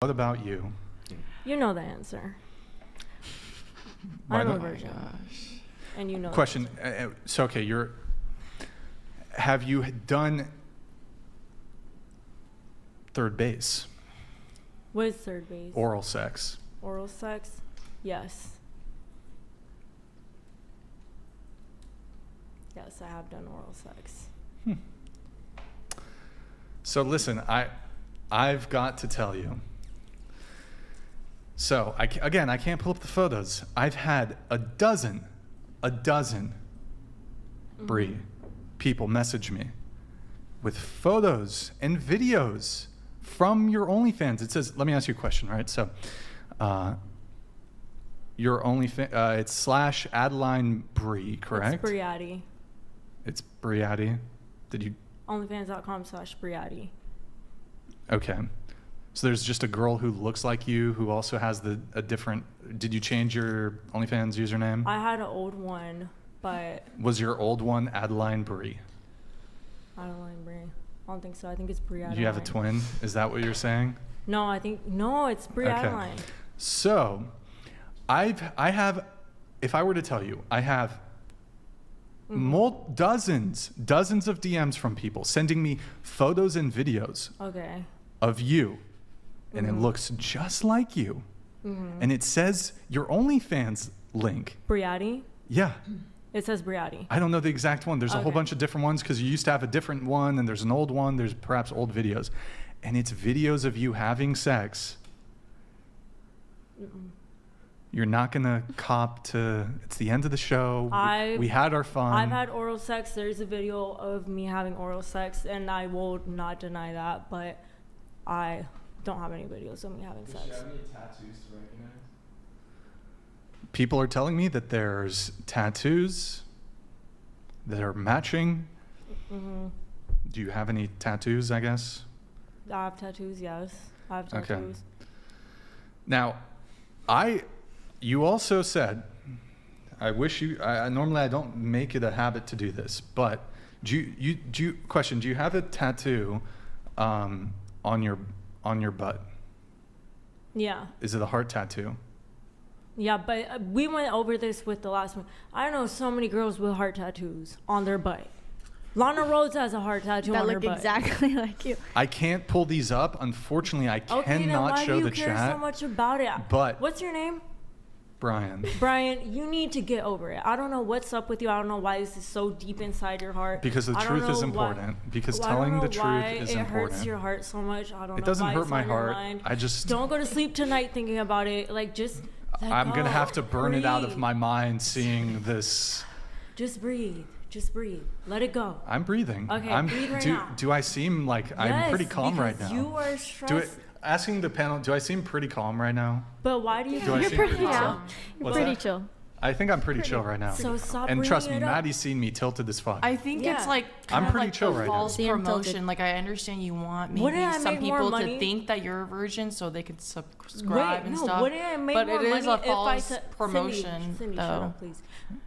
What about you? You know the answer. I'm a virgin. And you know. Question. So okay, have you done third base? What is third base? Oral sex. Oral sex? Yes. Yes, I have done oral sex. So listen, I've got to tell you. So I can't pull up the photos. I've had a dozen Bree people message me with photos and videos from your OnlyFans. It says, let me ask you a question, right? So your OnlyFans, it's /Adeline Bree, correct? It's Briati. It's Briati. Did you? OnlyFans.com/Briati. Okay. So there's just a girl who looks like you who also has a different. Did you change your OnlyFans username? I had an old one, but. Was your old one Adeline Bree? Adeline Bree. I don't think so. I think it's Brie Adeline. You have a twin? Is that what you're saying? No, it's Brie Adeline. So, I have, if I were to tell you, I have dozens of DMs from people sending me photos and videos of you. And it looks just like you. And it says your OnlyFans link. Briati? Yeah. It says Briati. I don't know the exact one. There's a whole bunch of different ones because you used to have a different one and there's an old one. There's perhaps old videos. And it's videos of you having sex. You're not going to cop to, it's the end of the show. We had our fun. I've had oral sex. There's a video of me having oral sex, and I will not deny that, but I don't have any videos of me having sex. Do you have any tattoos to recognize? People are telling me that there's tattoos that are matching. Do you have any tattoos, I guess? I have tattoos, yes. I have tattoos. Okay. Now, you also said, normally I don't make it a habit to do this, but do you have a tattoo on your butt? Yeah. Is it a heart tattoo? Yeah, but we went over this with the last one. I know so many girls with heart tattoos on their butt. Lana Rhodes has a heart tattoo on her butt. That look exactly like you. I can't pull these up. Unfortunately, I cannot show the chat. Why do you care so much about it? But what's your name? Brian. Brian, you need to get over it. I don't know what's up with you. I don't know why this is so deep inside your heart. Because the truth is important. Because telling the truth is important. It hurts your heart so much. I don't know. It doesn't hurt my heart. I just don't go to sleep tonight thinking about it. Like just. I'm gonna have to burn it out of my mind seeing this. Just breathe. Just breathe. Let it go. I'm breathing. Okay, breathe right now. Do I seem like I'm pretty calm right now? You are stressed. Asking the panel, do I seem pretty calm right now? But why do you? You're pretty chill. You're pretty chill. I think I'm pretty chill right now. So stop and trust me, it up. Maddie's seen me tilted as fuck. I think it's like I'm pretty like chill the right false now. promotion. Like I understand you want maybe some people to think that you're a virgin so they can subscribe and stuff. Wouldn't I make but more it is money a false if I promotion, Cindy, though. shut up, please.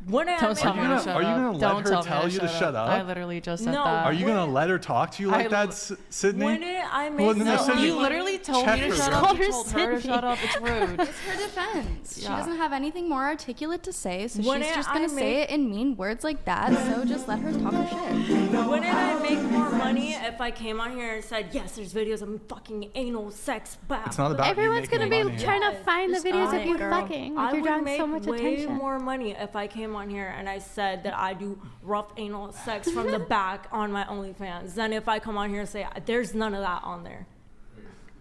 Wouldn't I make more money? Are you gonna let her tell you to shut up? I literally just said that. Are you gonna let her talk to you like that, Sydney? Wouldn't I make no, you literally told me to shut up. You told her to shut up. It's rude. It's her defense. She doesn't have anything more articulate to say, so she's just gonna say it in mean words like that. So just let her talk her shit. Wouldn't I make more money if I came on here and said, yes, there's videos of me fucking anal sex? It's not about everyone's gonna be money. trying to find the videos of you fucking. Like you're drawing so much attention. I would make way attention. more money if I came on here and I said that I do rough anal sex from the back on my OnlyFans than if I come on here and say there's none of that on there.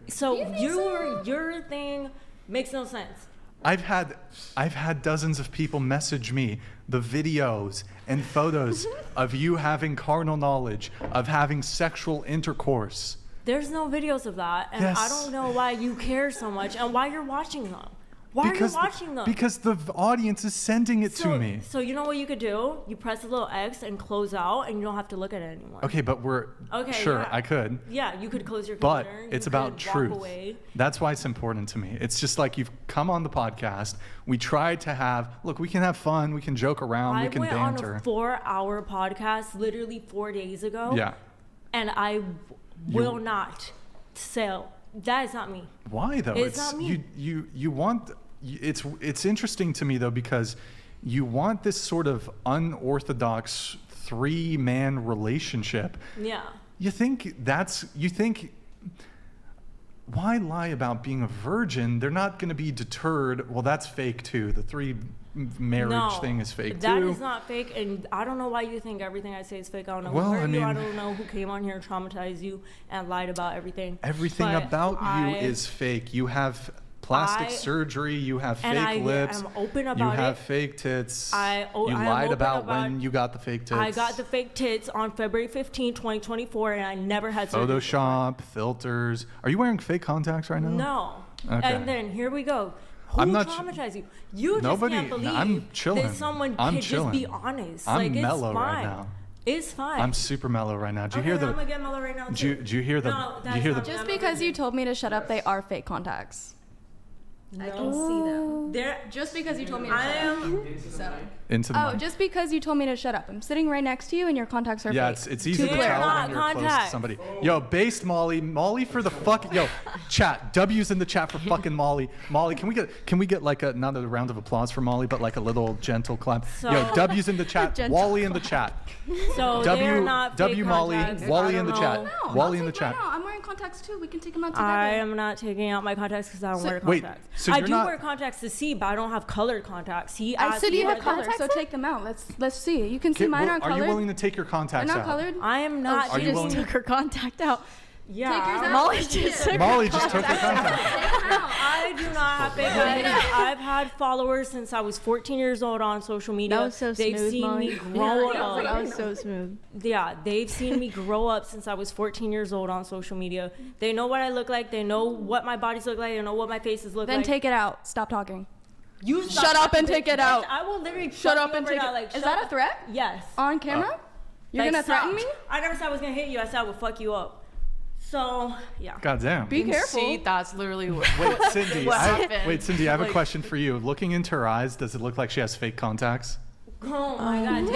So your thing makes no sense. I've had dozens of people message me the videos and photos of you having carnal knowledge, of having sexual intercourse. There's no videos of that, and I don't know why you care so much and why you're watching them. Why are you watching them? Because the audience is sending it to me. So you know what you could do? You press the little X and close out, and you don't have to look at it anymore. Okay, but I could. Yeah, you could close your computer. But it's about truth. That's why it's important to me. It's just like you've come on the podcast. We tried to we can have fun. We can joke around. We can banter. I went on a 4-hour podcast literally 4 days ago. Yeah. And I will not sell that is not me. Why though? It's not me. You want. It's interesting to me though because you want this sort of unorthodox 3-man relationship. Yeah. You think why lie about being a virgin? They're not going to be deterred. Well, that's fake too. The 3 marriage thing is fake too. That is not fake, and I don't know why you think everything I say is fake. I don't know who hurt you. I don't know who came on here and traumatized you and lied about everything. Everything about you is fake. You have plastic surgery. You have fake lips. I'm open about you have fake tits. You lied about when you got the fake tits. I got the fake tits on February 15, 2024, and I never had surgery. Photoshop, filters. Are you wearing fake contacts right now? No. Okay. And then here we go. Who traumatized you? You just can't believe that someone could just be honest. I'm mellow right now. It's fine. I'm super mellow right now. Do you hear the? I'm gonna get mellow right now too. Do you hear the? Do you hear the? Just because you told me to shut up, they are fake contacts. No. I can see them. Just because you told me to shut up. Into the mic. Just because you told me to shut up. I'm sitting right next to you and your contacts are fake. Yeah, it's easy to tell when you're close to somebody. Yo, based Molly for the fuck. Yo, chat. W's in the chat for fucking Molly. Molly, can we get like not a round of applause for Molly, but like a little gentle clap? Yo, W's in the chat. Wally in the chat. So they're not fake W Molly. contacts. Wally in the chat. No, Wally in the chat. I'm wearing contacts too. We can take them out together. I am not taking out my contacts because I don't wear contacts. So I do wear contacts to see, but I don't have colored contacts. I said you have contacts, so take them out. Let's see. You can see mine aren't colored. Are you willing to take your contacts out? They're not colored. I am not. She just took her contact out. Yeah. Molly just took her contact. I do not have big eyes. I've had followers since I was 14 years old on social media. That was so smooth, They've seen me grow up. That was so smooth. Yeah, they've seen me grow up since I was 14 years old on social media. They know what I look like. They know what my bodies look like. They know what my faces look like. Then take it out. Stop talking. You shut up and take it out. I will literally shut up and take it out. Like, is that a threat? Yes. On camera? You're gonna threaten me? I never said I was gonna hit you. I said I would fuck you up. So yeah. Goddamn. Be careful. See, that's literally what. Wait, Cindy. I have a question for you. Looking into her eyes, does it look like she has fake contacts? Oh my God.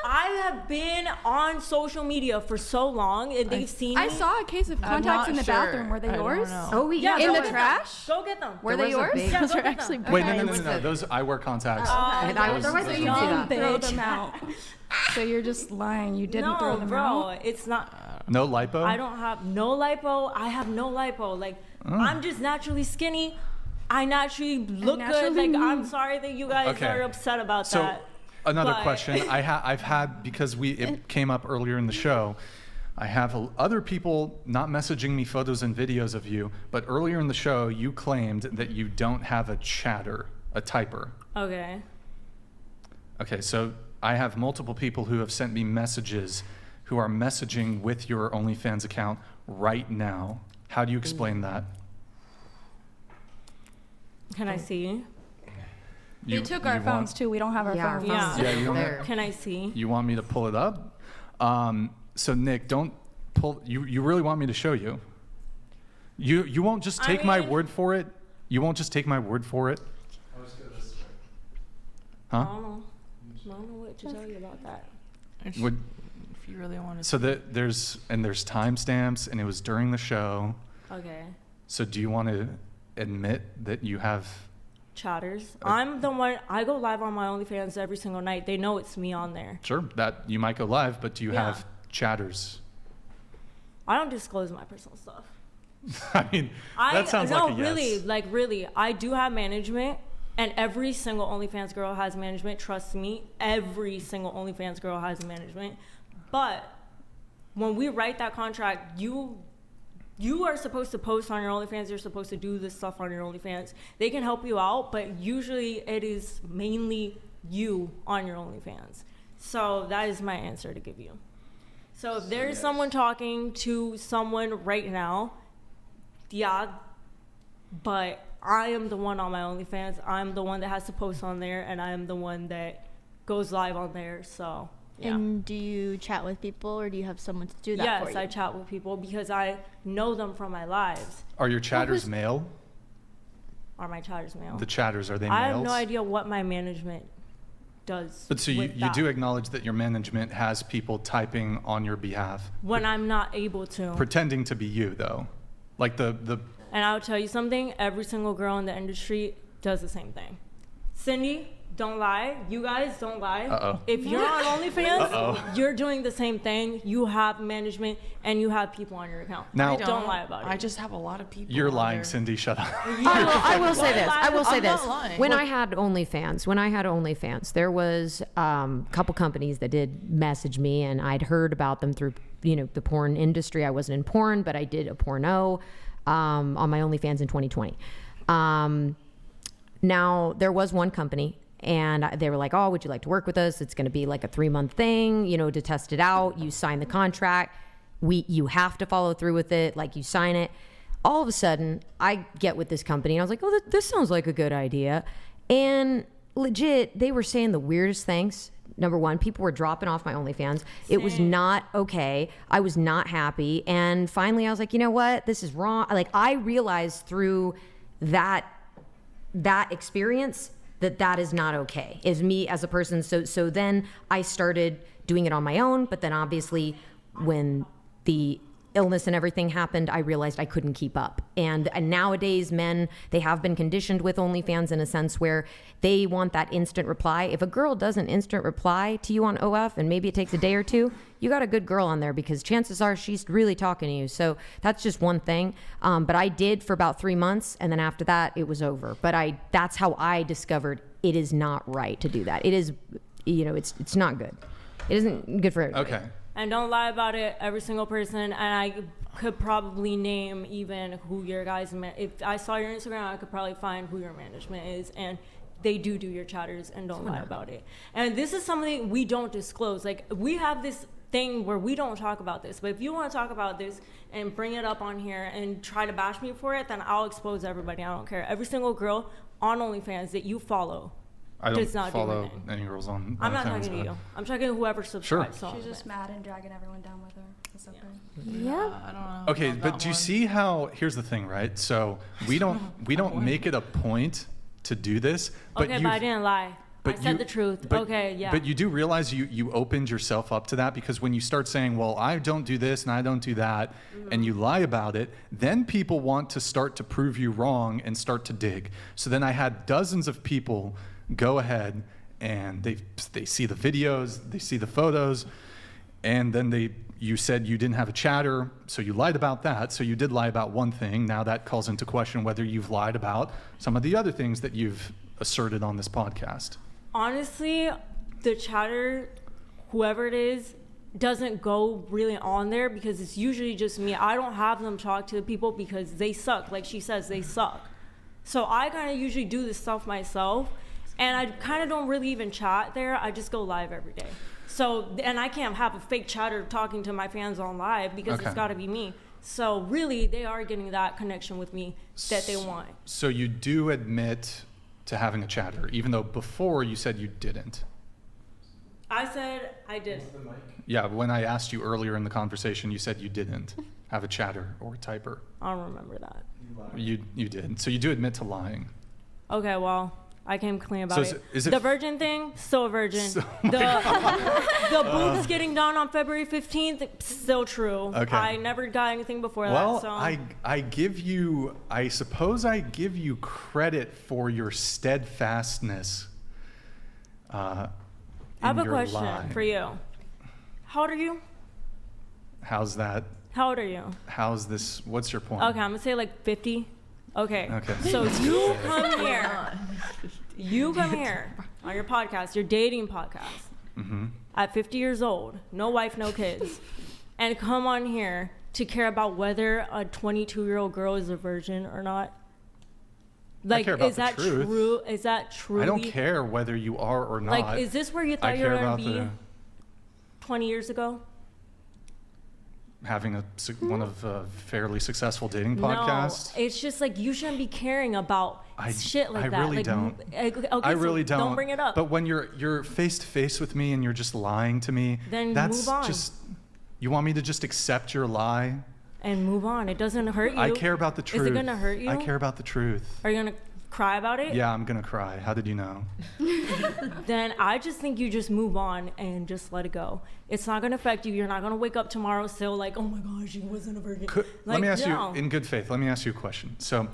I have been on social media for so long, and they've seen me. I saw a case of contacts in the bathroom. Were they yours? Oh, yeah. In the trash? Go get them. Were they yours? Yeah, those are actually. Wait, no. Those eyewear contacts. And otherwise, you can throw them out. So you're just lying. You didn't throw them out. No, it's not. No lipo? I don't have no lipo. I have no lipo. Like I'm just naturally skinny. I naturally look good. Like I'm sorry that you guys are upset about that. Another question I've had, because it came up earlier in the show, I have other people not messaging me photos and videos of you, but earlier in the show you claimed that you don't have a chatter, a typer. Okay, so I have multiple people who have sent me messages who are messaging with your OnlyFans account right now. How do you explain that? Can I see? They took our phones too. We don't have our phones. Yeah, you don't have, Can I see? You want me to pull it up? So Nick, don't pull. You really want me to show you? You won't just take my word for it. You won't just take my word for it. Huh? I don't know what to tell you about that. If you really want to. So there's timestamps, and it was during the show. Okay. So do you want to admit that you have chatters? I'm the one. I go live on my OnlyFans every single night. They know it's me on there. Sure, that you might go live, but do you have chatters? I don't disclose my personal stuff. I mean, that sounds like a yes. really, I do have management, and every single OnlyFans girl has management. Trust me, every single OnlyFans girl has management. But when we write that contract, you are supposed to post on your OnlyFans. You're supposed to do this stuff on your OnlyFans. They can help you out, but usually it is mainly you on your OnlyFans. So that is my answer to give you. So if there is someone talking to someone right now, yeah, but I am the one on my OnlyFans. I'm the one that has to post on there, and I am the one that goes live on there. So yeah. And do you chat with people, or do you have someone to do that for you? Yes, I chat with people because I know them from my lives. Are your chatters male? Are my chatters male? The chatters, are they males? I have no idea what my management does. But so you do acknowledge that your management has people typing on your behalf? When I'm not able to. Pretending to be you, though. Like the. And I'll tell you something. Every single girl in the industry does the same thing. Cindy, don't lie. You guys don't lie. Uh-oh. If you're on OnlyFans, you're doing the same thing. You have management and you have people on your account. Now, don't lie about it. I just have a lot of people. You're lying, Cindy. Shut up. I will say this. I will say I'm this. not lying. When I had OnlyFans, there was a couple companies that did message me, and I'd heard about them through, the porn industry. I wasn't in porn, but I did a porno on my OnlyFans in 2020. Now, there was one company, and they were like, oh, would you like to work with us? It's going to be like a 3-month thing, to test it out. You sign the contract. You have to follow through with it. Like, you sign it. All of a sudden, I get with this company, and I was like, oh, this sounds like a good idea. And legit, they were saying the weirdest things. Number one, people were dropping off my OnlyFans. It was not okay. I was not happy. And finally, I was like, you know what? This is wrong. Like, I realized through that experience that is not okay, is me as a person. So then I started doing it on my own, but then obviously when the illness and everything happened, I realized I couldn't keep up. And nowadays men, they have been conditioned with OnlyFans in a sense where they want that instant reply. If a girl doesn't instant reply to you on OF, and maybe it takes a day or two, you got a good girl on there because chances are she's really talking to you. So that's just one thing. But I did for about 3 months, and then after that it was over. But that's how I discovered it is not right to do that. It is, it's not good. It isn't good for everybody. Okay. And don't lie about it, every single person. And I could probably name even who your guys, if I saw your Instagram, I could probably find who your management is. And they do your chatters, and don't lie about it. And this is something we don't disclose. Like, we have this thing where we don't talk about this. But if you want to talk about this and bring it up on here and try to bash me for it, then I'll expose everybody. I don't care. Every single girl on OnlyFans that you follow. I don't follow any girls on I'm not talking to you. I'm talking to whoever subscribes. Sure. She's just mad and dragging everyone down with her. That's okay. Yeah. I don't know. Okay, but do you see how? Here's the thing, right? So we don't make it a point to do this. But okay, but I didn't lie. I said the truth. Okay, yeah. But you do realize you opened yourself up to that, because when you start saying, well, I don't do this and I don't do that, and you lie about it, then people want to start to prove you wrong and start to dig. So then I had dozens of people go ahead and they see the videos, they see the photos, and then you said you didn't have a chatter, so you lied about that. So you did lie about one thing. Now that calls into question whether you've lied about some of the other things that you've asserted on this podcast. Honestly, the chatter, whoever it is, doesn't go really on there because it's usually just me. I don't have them talk to the people because they suck. Like she says, they suck. So I kind of usually do this stuff myself, and I kind of don't really even chat there. I just go live every day. So, and I can't have a fake chatter talking to my fans on live because It's got to be me. So really, they are getting that connection with me that they want. So you do admit to having a chatter, even though before you said you didn't. I said I did. Yeah, when I asked you earlier in the conversation, you said you didn't have a chatter or a typer. I don't remember that. You did. So you do admit to lying. Okay, well, I came clean about it. Is it. The virgin thing, still a virgin. The boobs getting done on February 15th, still true. Okay. I never got anything before that. Well, So. I suppose I give you credit for your steadfastness. I have a question lie. for you. How old are you? How's that? How old are you? How's this? What's your point? Okay, I'm gonna say like 50. Okay. Okay. So you come here. You come here on your podcast, your dating podcast, at 50 years old, no wife, no kids, and come on here to care about whether a 22-year-old girl is a virgin or not. Like, I care about is that the truth. true? Is that true? I don't care whether you are or not. Like, is this where you thought you were gonna be 20 years ago? Having one of a fairly successful dating podcast. No, it's just like you shouldn't be caring about shit like that. I really like, don't. Okay, I really so don't bring it up. But when you're face to face with me and you're just lying to me, then that's move on. just. You want me to just accept your lie? And move on. It doesn't hurt you. I care about the truth. Is it gonna hurt you? I care about the truth. Are you gonna cry about it. Yeah, I'm gonna cry. How did you know? Then I just think you just move on and just let it go. It's not gonna affect you. You're not gonna wake up tomorrow still like, oh my gosh, she wasn't a virgin. Let me ask you, in good faith, let me ask you a question. So,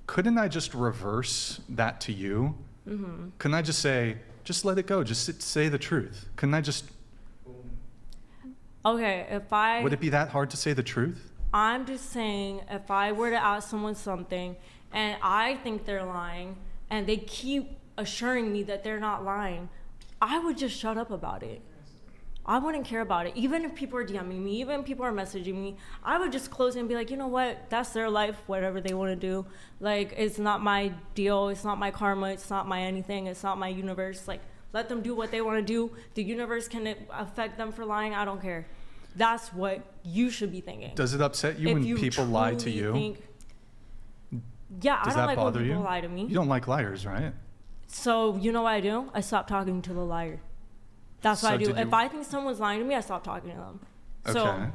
couldn't I just reverse that to you? Mm-hmm. Couldn't I just say, just let it go, just say the truth? Couldn't I just... Okay, would it be that hard to say the truth? I'm just saying, if I were to ask someone something and I think they're lying and they keep assuring me that they're not lying, I would just shut up about it. I wouldn't care about it. Even if people are DMing me, even if people are messaging me, I would just close it and be like, you know what? That's their life, whatever they want to do. Like, it's not my deal. It's not my karma. It's not my anything. It's not my universe. Like, let them do what they want to do. The universe can affect them for lying. I don't care. That's what you should be thinking. Does it upset you when people lie to you? Yeah, I don't like when people lie to me. You don't like liars, right? So, you know what I do? I stop talking to the liar. That's what I do. If I think someone's lying to me, I stop talking to them. Okay.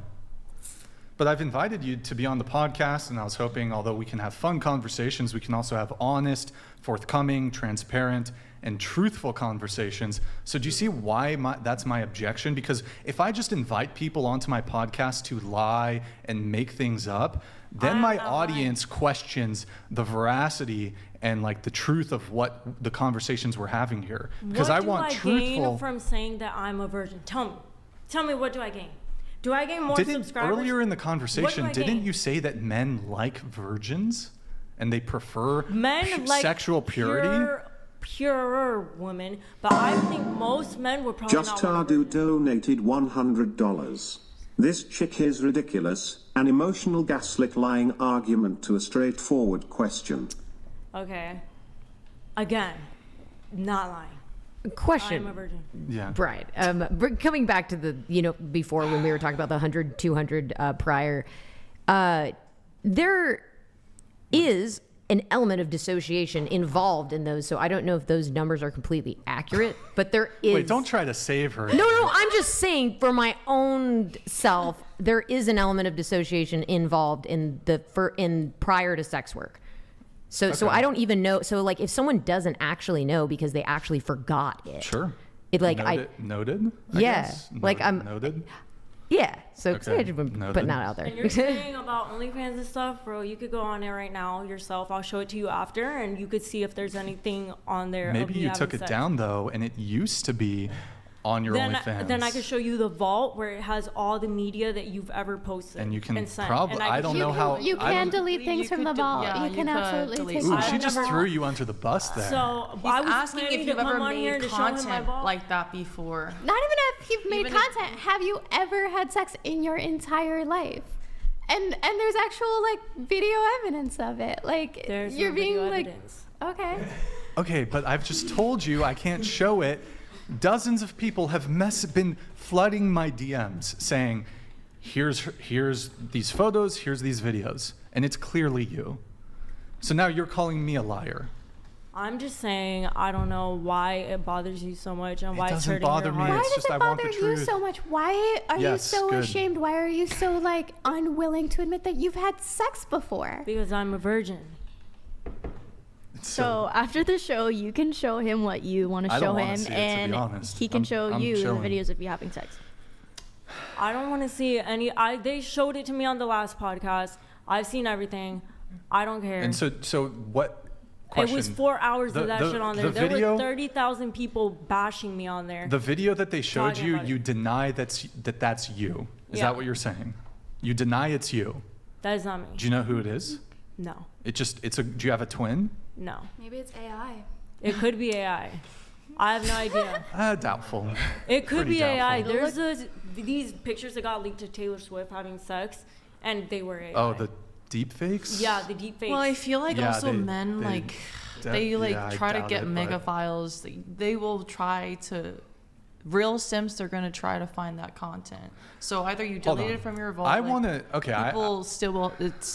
But I've invited you to be on the podcast, and I was hoping, although we can have fun conversations, we can also have honest, forthcoming, transparent, and truthful conversations. So do you see why that's my objection? Because if I just invite people onto my podcast to lie and make things up, then my audience questions the veracity and like the truth of what the conversations we're having here. Because I want truthful. What do I gain from saying that I'm a virgin? Tell me, what do I gain? Do I gain more subscribers? Earlier in the conversation, didn't you say that men like virgins and they prefer sexual purity? Purer women, but I think most men would probably Just Adu donated $100. This chick is ridiculous. An emotional gaslit lying argument to a straightforward question. Okay. Again, not lying. Question. I'm a virgin. Yeah. Right. Coming back to the, before when we were talking about the 100, 200 prior, there is an element of dissociation involved in those. So I don't know if those numbers are completely accurate, but there is. Wait, don't try to save her. No, I'm just saying for my own self, there is an element of dissociation involved in prior to sex work. So I don't even know. So like if someone doesn't actually know because they actually forgot it. Sure. Noted. Yeah. Noted. Yeah, so okay. Put not out there. And you're saying about OnlyFans and stuff, bro, you could go on there right now yourself. I'll show it to you after, and you could see if there's anything on there. Maybe you took it down, though, and it used to be on your OnlyFans. Then I could show you the vault where it has all the media that you've ever posted. And you can probably, I don't know how. You can delete things from the vault. Yeah, you can absolutely take Ooh, she just threw you under the bus there. So I was asking if you've ever made content like that before. Not even if you've made content. Have you ever had sex in your entire life? And there's actual like video evidence of it. Like there's you're being like evidence. Okay. Okay, but I've just told you I can't show it. Dozens of people have been flooding my DMs saying, here's these photos, here's these videos, and it's clearly you. So now you're calling me a liar. I'm just saying, I don't know why it bothers you so much and why it's hurting your heart. It doesn't bother me. Why does it bother you so much? Why are you so ashamed? Why are you so like unwilling to admit that you've had sex before? Because I'm a virgin. So after the show, you can show him what you want to show him, and he can show you the videos of you having sex. I don't want to see any. They showed it to me on the last podcast. I've seen everything. I don't care. And so what? Question? It was 4 hours of that shit on there. There were 30,000 people bashing me on there. The video that they showed you, you deny that's you. Is that what you're saying? You deny it's you. That is not me. Do you know who it is? No. Do you have a twin? No. Maybe it's AI. It could be AI. I have no idea. Doubtful. It could be AI. There's these pictures that got leaked to Taylor Swift having sex, and they were AI. Oh, the deep fakes? Yeah, the deep fakes. Well, I feel like men try to get mega files. They will try to. Real simps, they're going to try to find that content. So either you delete it from your vault. I want to. Okay.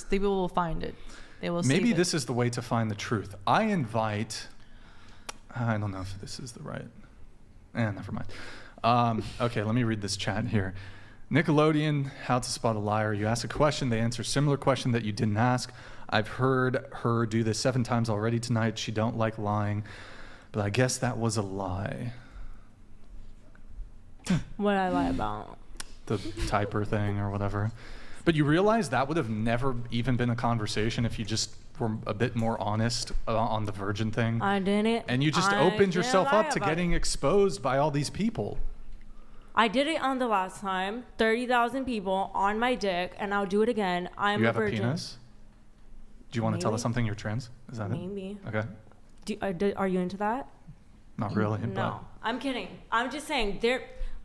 People will find it. They will. Maybe this is the way to find the truth. I don't know if this is the right. Never mind. Okay, let me read this chat here. Nickelodeon, how to spot a liar. You ask a question, they answer a similar question that you didn't ask. I've heard her do this 7 times already tonight. She don't like lying, but I guess that was a lie. What did I lie about? The typer thing or whatever. But you realize that would have never even been a conversation if you just were a bit more honest on the virgin thing. I didn't. And you just opened yourself up to getting exposed by all these people. I did it on the last time. 30,000 people on my dick, and I'll do it again. I'm a virgin. You have a penis? Do you want to tell us something? You're trans? Is that Maybe. it? Okay. Are you into that? Not really. No. I'm kidding. I'm just saying,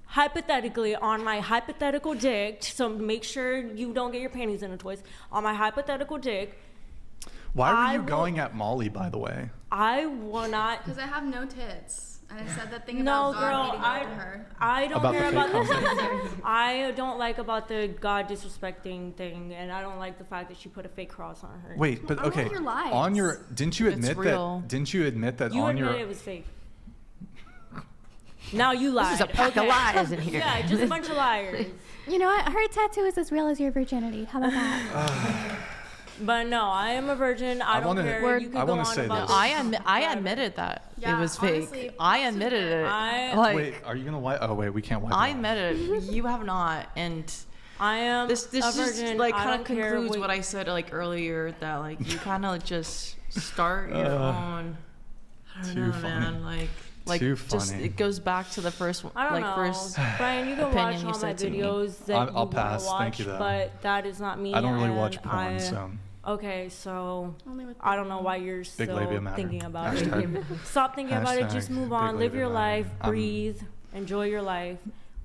hypothetically, on my hypothetical dick, so make sure you don't get your panties in a twist. On my hypothetical dick. Why were you going at Molly, by the way? I will not. Because I have no tits. And I said that thing about God hating after her. I don't care about this. I don't like about the God disrespecting thing, and I don't like the fact that she put a fake cross on her. Wait, but okay. On your, didn't you admit that? Didn't you admit that you on your? You admitted it was fake. Now you lied. This is a pack of lies in here. Yeah, just a bunch of liars. You know what? Her tattoo is as real as your virginity. How about that? But no, I am a virgin. I don't care. You can I want to say this. I admitted that it was fake. Honestly, I admitted it. Wait, are you gonna wipe? Oh wait, we can't wipe. I admitted it. You have not, and I am. This just like kind of concludes what I said like earlier, that like you kind of just start your own. I don't know, man. Like just it goes back to the first one. I don't know. First Brian, you can watch all my videos that I'll you pass. watch, Thank you, though. But that is not me. I don't really watch porn, so. Okay, so I don't know why you're still thinking about it. Stop thinking about it. Just move on. Live your life. Breathe. Enjoy your life.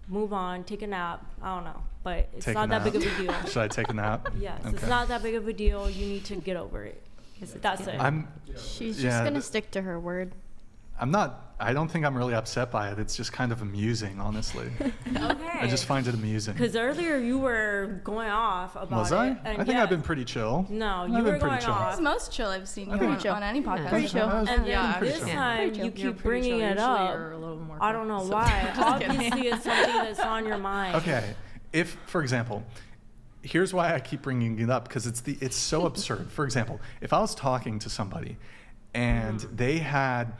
Move on. Take a nap. I don't know, but it's not that big of a deal. Should I take a nap? Yes, it's not that big of a deal. You need to get over it. That's it. She's just gonna stick to her word. I don't think I'm really upset by it. It's just kind of amusing, honestly. Okay. I just find it amusing. Because earlier you were going off about it. Was I? I think I've been pretty chill. No, you were going off. It's most chill I've seen you on any podcast. Pretty chill. And this time you keep bringing it up. I don't know why. Obviously it's something that's on your mind. Okay. If, for example, here's why I keep bringing it up, because it's so absurd. For example, if I was talking to somebody and they had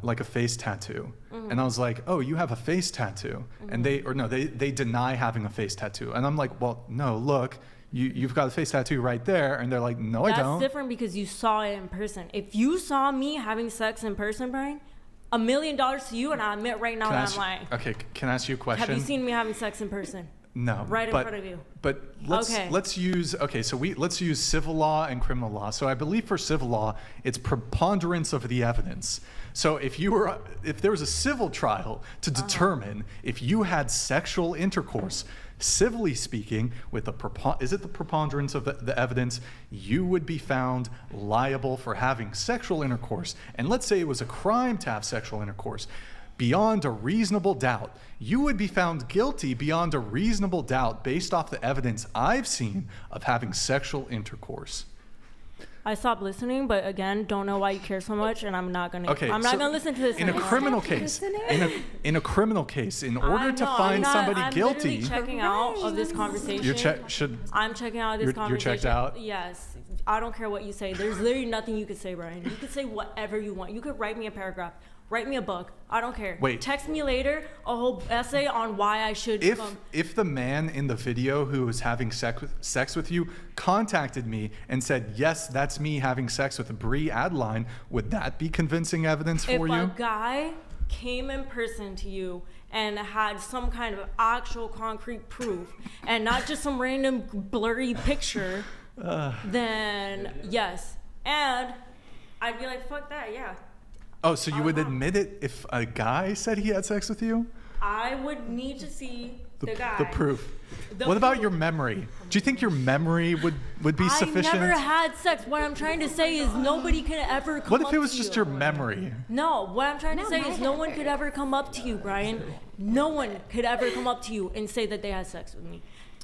like a face tattoo, and I was like, oh, you have a face tattoo, and they deny having a face tattoo, and I'm like, well, no, look, you've got a face tattoo right there, and they're like, no, I don't. That's different because you saw it in person. If you saw me having sex in person, Brian, $1 million to you, and I admit right now that I'm lying. Okay, can I ask you a question? Have you seen me having sex in person? No, right in front of you. But let's use let's use civil law and criminal law. So I believe for civil law, it's preponderance of the evidence. So if there was a civil trial to determine if you had sexual intercourse, civilly speaking, with the preponderance of the evidence, you would be found liable for having sexual intercourse. And let's say it was a crime to have sexual intercourse. Beyond a reasonable doubt, you would be found guilty beyond a reasonable doubt based off the evidence I've seen of having sexual intercourse. I stopped listening, but again, don't know why you care so much, and I'm not gonna. Okay, I'm not gonna listen to this. In a criminal case, in a criminal case, in order to find somebody guilty, I'm checking out of this conversation. I'm checking out of this conversation. You're checked out. Yes, I don't care what you say. There's literally nothing you could say, Brian. You could say whatever you want. You could write me a paragraph. Write me a book. I don't care. Wait. Text me later a whole essay on why I should. If the man in the video who was having sex with you contacted me and said, yes, that's me having sex with Bree Adeline, would that be convincing evidence for you? If a guy came in person to you and had some kind of actual concrete proof and not just some random blurry picture, then yes. And I'd be like, fuck that, yeah. Oh, so you would admit it if a guy said he had sex with you? I would need to see the guy. The proof. What about your memory? Do you think your memory would be sufficient? I never had sex. What I'm trying to say is nobody can ever come up to you. What if it was just your memory? No, what I'm trying to say is no one could ever come up to you, Brian. No one could ever come up to you and say that they had sex with me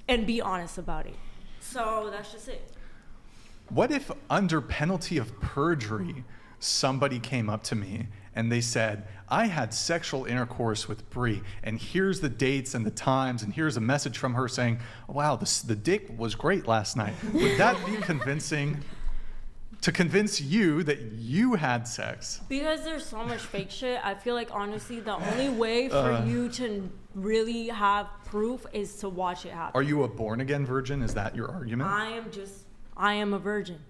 and be honest about it. So that's just it. What if under penalty of perjury, somebody came up to me and they said, I had sexual intercourse with Brie, and here's the dates and the times, and here's a message from her saying, wow, the dick was great last night. Would that be convincing to convince you that you had sex? Because there's so much fake shit, I feel like honestly the only way for you to really have proof is to watch it happen. Are you a born again virgin? Is that your argument? I am a virgin.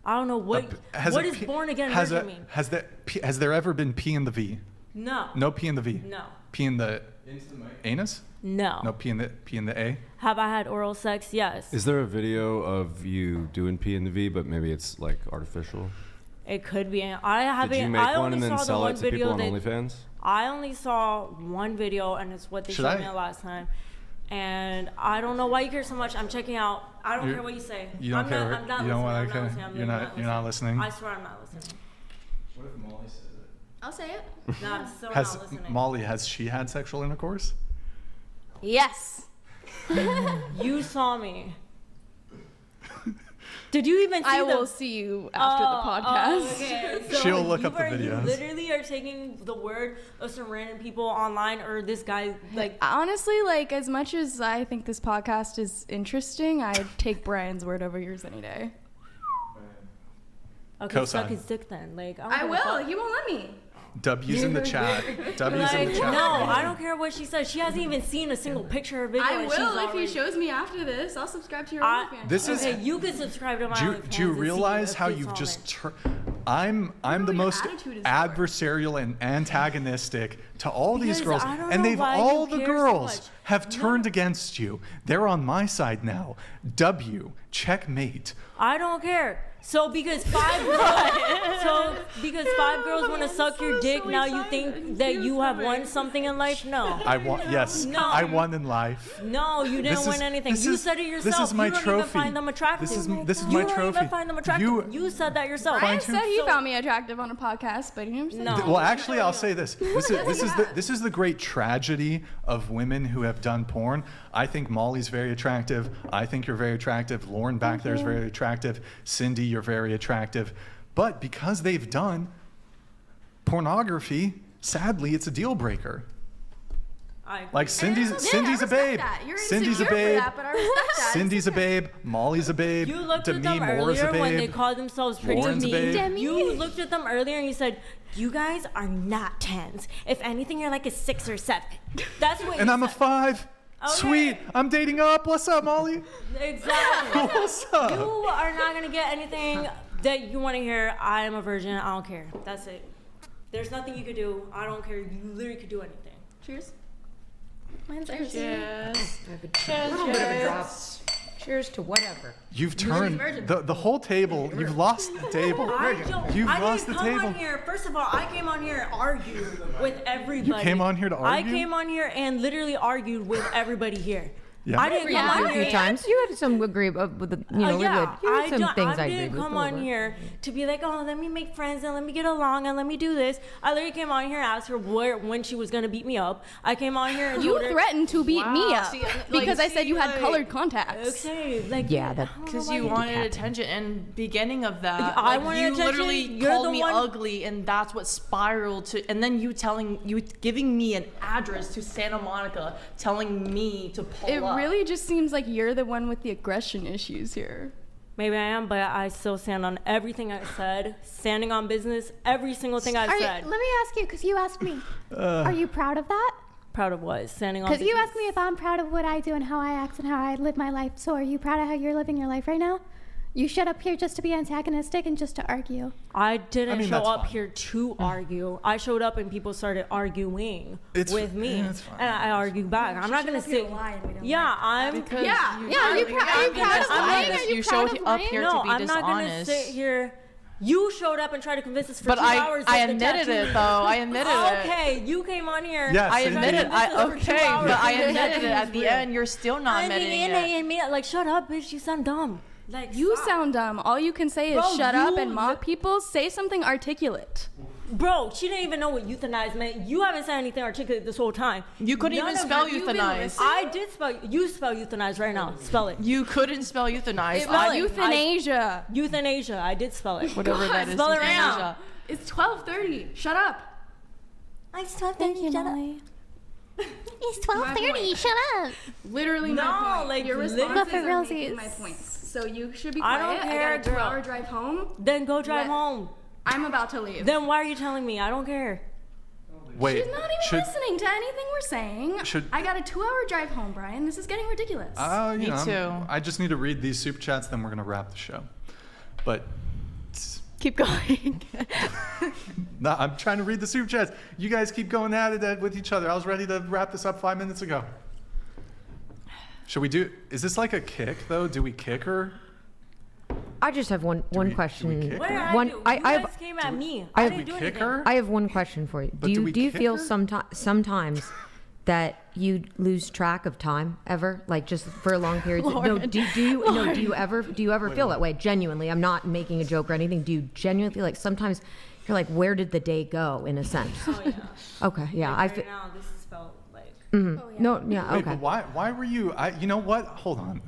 I don't know what does born again virgin mean? Has there ever been P in the V? No. No P in the V? No. P in the anus? No. No P in the A? Have I had oral sex? Yes. Is there a video of you doing P in the V, but maybe it's like artificial? It could be. I haven't. Did you make one and then sell it to people on OnlyFans? I only saw one video, and it's what they showed me last time. And I don't know why you care so much. I'm checking out. I don't care what you say. You don't care. I'm not you don't want listening. to. You're not listening. I swear I'm not listening. What if Molly says it? I'll say it. No, I'm still not listening. Molly, has she had sexual intercourse? Yes. You saw me. Did you even see I will see you after the podcast. Okay. So she'll look up the videos. You literally are taking the word of some random people online, or this guy, like... Honestly, like, as much as I think this podcast is interesting, I'd take Brian's word over yours any day. Okay, Cosign. suck his dick then. Like, I will. He won't let me. W's in the chat. W's in the chat. No, I don't care what she says. She hasn't even seen a single picture or video. I will if he shows me after this. I'll subscribe to your OnlyFans. This is. Okay, you can subscribe to my OnlyFans. Do you realize how you've just? I'm the most adversarial and antagonistic to all these girls, and all the girls have turned against you. They're on my side now. W, checkmate. I don't care. So because five girls want to suck your dick, now you think that you have won something in life? No. I won. Yes. No. I won in life. No, you didn't win anything. You said it yourself. This is my you don't trophy. even find them attractive. This is my trophy. You don't even find them attractive. You said that yourself. I said he found me attractive on a podcast, but you know what I'm saying? No. Well, actually, I'll say this. This is the great tragedy of women who have done porn. I think Molly's very attractive. I think you're very attractive. Lauren back there is very attractive. Cindy, you're very attractive. But because they've done pornography, sadly, it's a deal breaker. Like Cindy's a babe. Cindy's a babe. Cindy's a babe. Molly's a babe. You looked at them earlier when they called themselves pretty mean. You looked at them earlier and you said, "You guys are not 10s. If anything, you're like a 6 or 7." That's what. And I'm a 5. Okay. Sweet. I'm dating up. What's up, Molly? Exactly. What's up? You are not gonna get anything that you want to hear. I am a virgin. I don't care. That's it. There's nothing you could do. I don't care. You literally could do anything. Cheers. Mine's Cheers. Cheers to whatever. You've turned the whole table. You've lost the table. You've lost the table. On here. First of all, I came on here and argued with everybody. You came on here to argue? I came on here and literally argued with everybody here. Yeah. I didn't come on a few times. You had some agree with the, you know, I didn't come on here to be like, oh, let me make friends and let me get along and let me do this. I literally came on here and asked her when she was gonna beat me up. I came on here and you threatened to beat me up because I said you had like, colored contacts. Okay, like because you wanted attention. And beginning of that, I like, wanted you attention. literally called me ugly, and that's what spiraled to. And then you giving me an address to Santa Monica, telling me to pull up. It really just seems like you're the one with the aggression issues here. Maybe I am, but I still stand on everything I said. Standing on business, every single thing I said. Let me ask you, because you asked me, are you proud of that? Proud of what? Standing on business? Because you asked me if I'm proud of what I do and how I act and how I live my life. So are you proud of how you're living your life right now? You showed up here just to be antagonistic and just to argue. I didn't show up here to argue. I showed up and people started arguing with me, and I argued back. I'm not gonna say, yeah, I'm. Because are you proud of lying? You showed up here to be dishonest. I'm not gonna sit here. You showed up and tried to convince us for 2 hours. I admitted it, though. I admitted it. Okay, you came on here. Yes, I admitted it. But I admitted it at the end. You're still not admitting it. Like, shut up, bitch. You sound dumb. Like, you sound dumb. All you can say is shut up and mock people. Say something articulate. Bro, she didn't even know what euthanize meant. You haven't said anything articulate this whole time. You couldn't even spell euthanize. I did spell. You spell euthanize right now. Spell it. You couldn't spell euthanize. Euthanasia. Euthanasia. I did spell it. Whatever that is. Spell it right now. It's 12:30. Shut up. It's 12:30. Shut up. It's 12:30. Shut up. Literally my point. like your responses are making my points. So you should be quiet. I don't care. I got a 2-hour drive home. Then go drive home. I'm about to leave. Then why are you telling me? I don't care. Wait. She's not even listening to anything we're saying. I got a 2-hour drive home, Brian. This is getting ridiculous. Me too. I just need to read these super chats, then we're gonna wrap the show. But Keep going. no, I'm trying to read the super chats. You guys keep going at it with each other. I was ready to wrap this up 5 minutes ago. Should we do? Is this like a kick though? Do we kick her? I just have one question. What did I do? You guys came at me. I didn't do anything. Her? I have one question for you. But Do you feel her? sometimes that you lose track of time ever, like just for long periods? No, do you ever feel that way? Genuinely, I'm not making a joke or anything. Do you genuinely feel like sometimes you're like, where did the day go, in a sense? Oh yeah. Okay, yeah. Like right now, this has felt like. Mm-hmm. Oh, yeah. No, yeah, Wait, okay. but why were you? You know what? Hold on.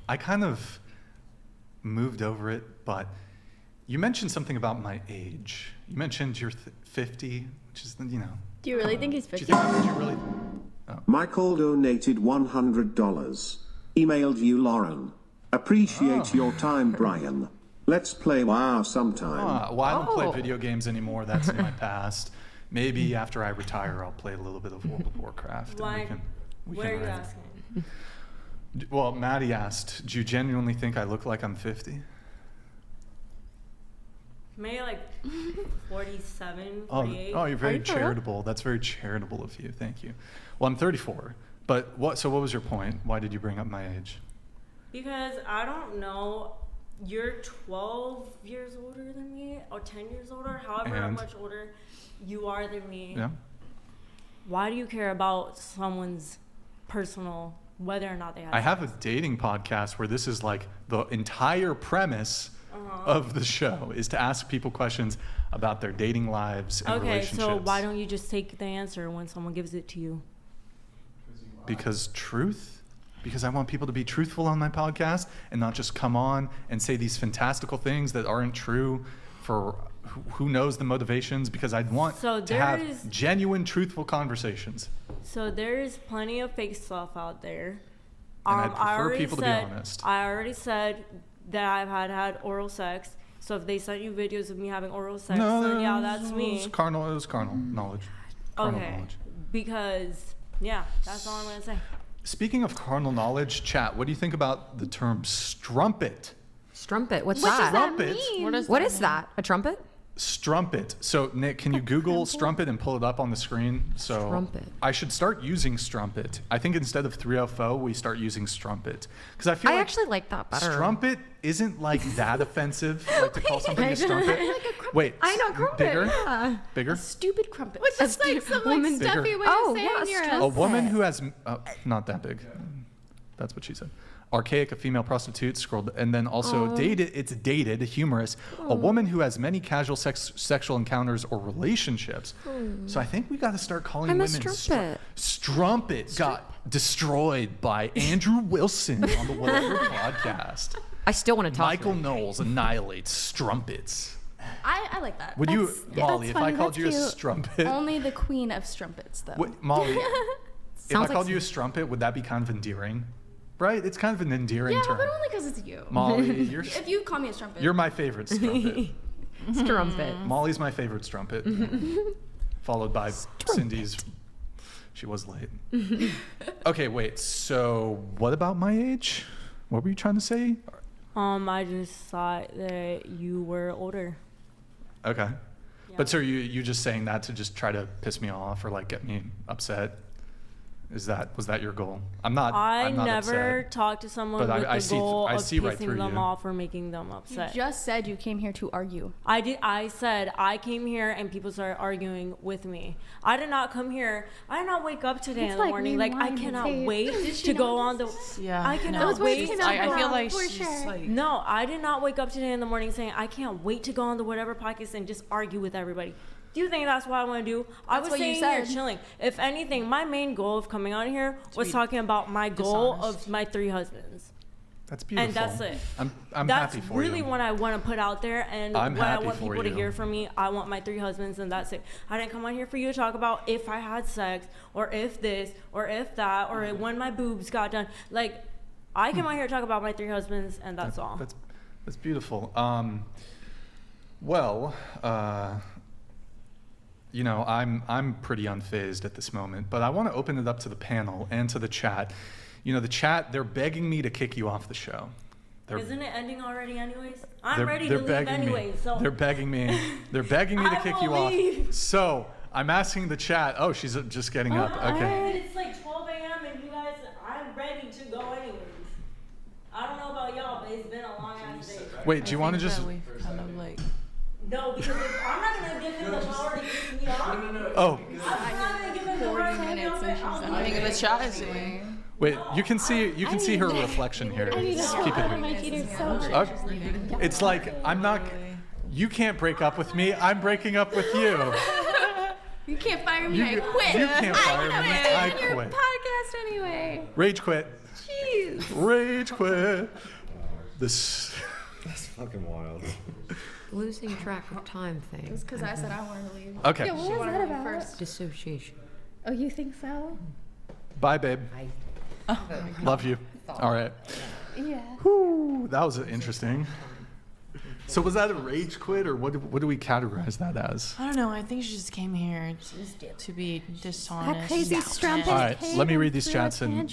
I kind of moved over it, but you mentioned something about my age. You mentioned you're 50, which is, you know. Do you really think he's Do 50? you really? Michael donated $100. Emailed you, Lauren. Appreciate your time, Brian. Let's play WoW sometime. Well, I don't play video games anymore. That's in my past. Maybe after I retire, I'll play a little bit of World of Warcraft. Why? What are you asking? Well, Maddie asked, do you genuinely think I look like I'm 50? Maybe like 47, Oh, 48. you're very charitable. That's very charitable of you. Thank you. Well, I'm 34. But what was your point? Why did you bring up my age? Because I don't know, you're 12 years older than me, or 10 years older, however much older you are than me. Yeah. Why do you care about someone's personal, whether or not they have I have a dating podcast where this is like the entire premise of the show is to ask people questions about their dating lives and relationships. Okay, so why don't you just take the answer when someone gives it to you? Because truth? Because I want people to be truthful on my podcast and not just come on and say these fantastical things that aren't true for who knows the motivations, because I want to have genuine, truthful conversations. So there is plenty of fake stuff out there. And I prefer people to be honest. I already said that I've had oral sex. So if they sent you videos of me having oral sex, then yeah, that's me. It was carnal knowledge. Carnal knowledge. Because, yeah, that's all I'm going to say. Speaking of carnal knowledge, chat, what do you think about the term strumpet? Strumpet? What's What that? does that Strumpet. mean? What is that? A trumpet? Strumpet. So Nick, can you Google strumpet and pull it up on the screen? So Strumpet. I should start using strumpet. I think instead of 304, we start using strumpet, because I feel like actually like that better. Strumpet isn't like that offensive. Like to call something a strumpet. Wait. I know, crumpet. Bigger. Yeah. Bigger. Stupid crumpet. Which is like some like stuffy way Oh, of saying yeah, you're strumpet. A woman who has not that big. That's what she said. Archaic, a female prostitute, scrolled, and then also dated. It's dated, humorous. A woman who has many casual sexual encounters or relationships. So I think we got to start calling women strumpet. Strumpet got destroyed by Andrew Wilson on the Whatever podcast. I still want to talk. Michael Knowles annihilates strumpets. I like that. Would you, Molly, if I funny, called that's you a cute. strumpet? Only the queen of strumpets, though. Molly, if I called you a strumpet, would that be kind of endearing? Right? It's kind of an endearing Yeah, term. but only because it's you. Molly, you're If you call me a strumpet. you're my favorite strumpet. Strumpet. Molly's my favorite strumpet. Followed by Cindy's. She was late. Okay, wait. So what about my age? What were you trying to say? I just thought that you were older. Okay. But so you just saying that to just try to piss me off or like get me upset? Was that your goal? I'm not never upset, talked to someone but with I the goal of see right pissing through them you. off or making them You upset. just said you came here to argue. I said I came here and people started arguing with me. I did not come here. I did not wake up today in the morning like I cannot wait to go on the. Yeah, I cannot wait. I feel like for she's sure. like. No, I did not wake up today in the morning saying I can't wait to go on the Whatever podcast and just argue with everybody. Do you think that's what I want to do? I was what you sitting here said. chilling. If anything, my main goal of coming on here was talking about my goal dishonest. of my 3 husbands. That's beautiful. And that's it. I'm that's happy for you. That's really what I want to put out there, and what I want people to hear from me. I want my 3 husbands, and that's it. I didn't come on here for you to talk about if I had sex, or if this, or if that, or when my boobs got done. Like, I came on here to talk about my 3 husbands, and that's all. That's beautiful. You know, I'm pretty unfazed at this moment, but I want to open it up to the panel and to the chat. You know, the chat, they're begging me to kick you off the show. Isn't it ending already anyways? I'm ready to leave anyway. So They're begging me to kick you off. So I'm asking the chat. Oh, she's just getting up. Okay. It's like 12 a.m. and you guys, I'm ready to go anyways. I don't know about y'all, but it's been a long ass day. Wait, do you want to just... No, because I'm not going to give him the power to kick me off. No. Oh. I'm not going to give him the power to kick me off. I think the chat is doing. Wait, you can see her reflection here. Just keep it. It's like you can't break up with me. I'm breaking up with you. You can't fire me. I quit. You can't fire me. I quit. Your podcast anyway. Rage quit. Jeez. Rage quit. This. That's fucking wild. Losing track of time thing. It's because I said I wanted to leave. Okay. Yeah, what was that about? First. Dissociation. Oh, you think so? Bye, babe. Love you. All right. Yeah. Whew, that was interesting. So was that a rage quit, or what do we categorize that as? I don't know. I think she just came here to be dishonest. That crazy strumpet. All right, let me read these chats and